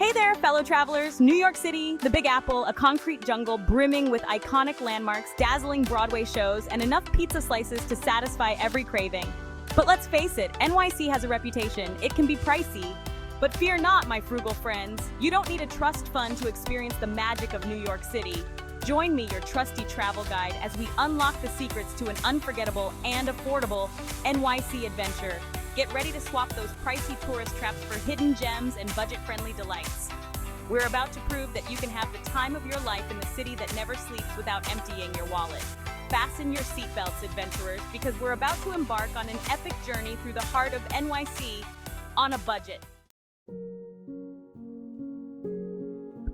Hey there, fellow travelers. New York City, the Big Apple, a concrete jungle brimming with iconic landmarks, dazzling Broadway shows, and enough pizza slices to satisfy every craving. But let's face it, NYC has a reputation. It can be pricey. But fear not, my frugal friends. You don't need a trust fund to experience the magic of New York City. Join me, your trusty travel guide, as we unlock the secrets to an unforgettable and affordable NYC adventure. Get ready to swap those pricey tourist traps for hidden gems and budget-friendly delights. We're about to prove that you can have the time of your life in the city that never sleeps without emptying your wallet. Fasten your seatbelts, adventurers, because we're about to embark on an epic journey through the heart of NYC on a budget.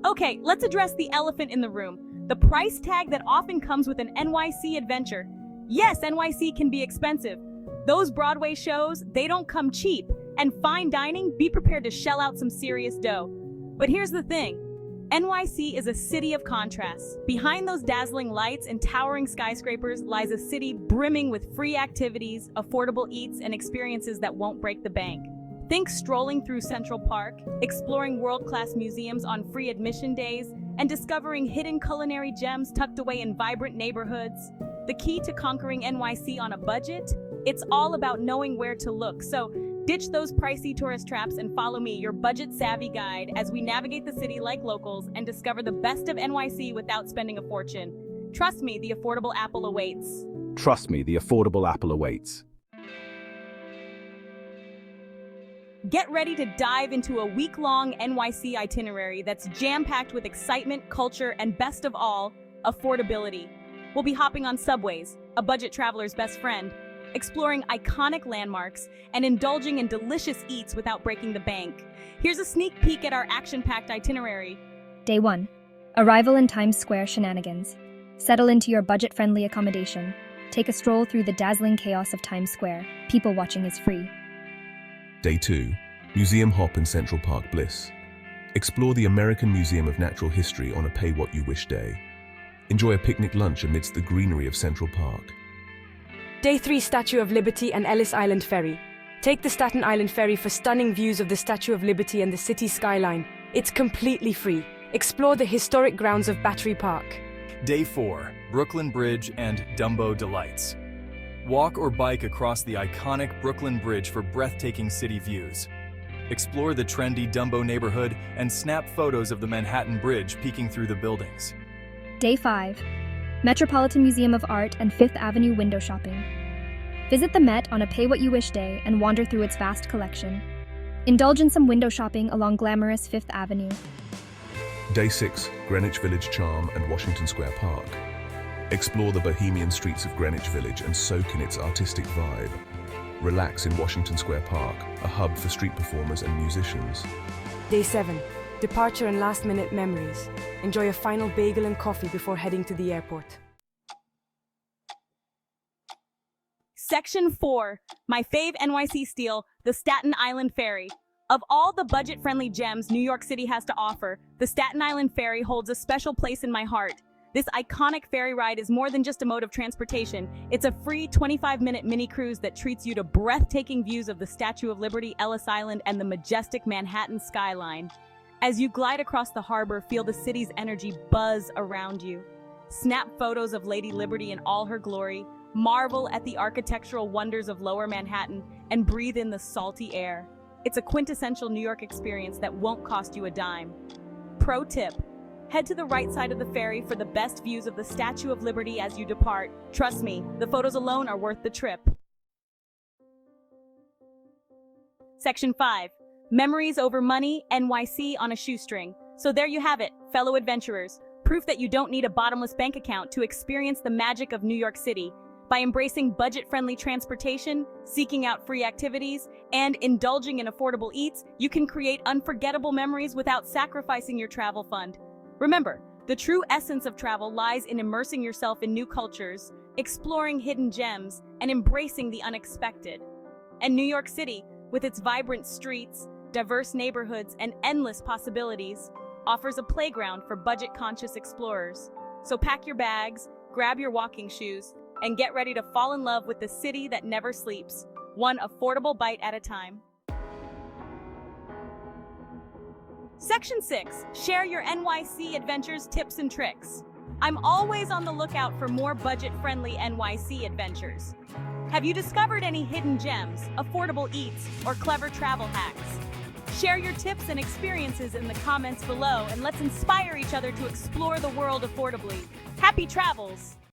Okay, let's address the elephant in the room, the price tag that often comes with an NYC adventure. Yes, NYC can be expensive. Those Broadway shows, they don't come cheap. And fine dining, be prepared to shell out some serious dough. But here's the thing. NYC is a city of contrasts. Behind those dazzling lights and towering skyscrapers lies a city brimming with free activities, affordable eats, and experiences that won't break the bank. Think strolling through Central Park, exploring world-class museums on free admission days, and discovering hidden culinary gems tucked away in vibrant neighborhoods. The key to conquering NYC on a budget? It's all about knowing where to look. So ditch those pricey tourist traps and follow me, your budget-savvy guide, as we navigate the city like locals and discover the best of NYC without spending a fortune. Trust me, the affordable apple awaits. Trust me, the affordable apple awaits. Get ready to dive into a week-long NYC itinerary that's jam-packed with excitement, culture, and best of all, affordability. We'll be hopping on subways, a budget traveler's best friend, exploring iconic landmarks, and indulging in delicious eats without breaking the bank. Here's a sneak peek at our action-packed itinerary. Day 1. Arrival in Times Square shenanigans. Settle into your budget-friendly accommodation. Take a stroll through the dazzling chaos of Times Square. People watching is free. Day 2. Museum hop in Central Park bliss. Explore the American Museum of Natural History on a pay-what-you-wish day. Enjoy a picnic lunch amidst the greenery of Central Park. Day 3, Statue of Liberty and Ellis Island Ferry. Take the Staten Island Ferry for stunning views of the Statue of Liberty and the city skyline. It's completely free. Explore the historic grounds of Battery Park. Day 4, Brooklyn Bridge and Dumbo Delights. Walk or bike across the iconic Brooklyn Bridge for breathtaking city views. Explore the trendy Dumbo neighborhood and snap photos of the Manhattan Bridge peeking through the buildings. Day 5. Metropolitan Museum of Art and Fifth Avenue window shopping. Visit the Met on a pay-what-you-wish day and wander through its vast collection. Indulge in some window shopping along glamorous Fifth Avenue. Day 6, Greenwich Village charm and Washington Square Park. Explore the bohemian streets of Greenwich Village and soak in its artistic vibe. Relax in Washington Square Park, a hub for street performers and musicians. Day 7. Departure and last-minute memories. Enjoy a final bagel and coffee before heading to the airport. Section 4. My fave NYC steal, the Staten Island Ferry. Of all the budget-friendly gems New York City has to offer, the Staten Island Ferry holds a special place in my heart. This iconic ferry ride is more than just a mode of transportation. It's a free 25-minute mini cruise that treats you to breathtaking views of the Statue of Liberty, Ellis Island, and the majestic Manhattan skyline. As you glide across the harbor, feel the city's energy buzz around you. Snap photos of Lady Liberty in all her glory, marvel at the architectural wonders of Lower Manhattan, and breathe in the salty air. It's a quintessential New York experience that won't cost you a dime. Pro tip: head to the right side of the ferry for the best views of the Statue of Liberty as you depart. Trust me, the photos alone are worth the trip. Section 5. Memories over money, NYC on a shoestring. So there you have it, fellow adventurers. Proof that you don't need a bottomless bank account to experience the magic of New York City. By embracing budget-friendly transportation, seeking out free activities, and indulging in affordable eats, you can create unforgettable memories without sacrificing your travel fund. Remember, the true essence of travel lies in immersing yourself in new cultures, exploring hidden gems, and embracing the unexpected. And New York City, with its vibrant streets, diverse neighborhoods, and endless possibilities, offers a playground for budget-conscious explorers. So pack your bags, grab your walking shoes, and get ready to fall in love with the city that never sleeps, one affordable bite at a time. Section 6. Share your NYC adventures, tips, and tricks. I'm always on the lookout for more budget-friendly NYC adventures. Have you discovered any hidden gems, affordable eats, or clever travel hacks? Share your tips and experiences in the comments below, and let's inspire each other to explore the world affordably. Happy travels!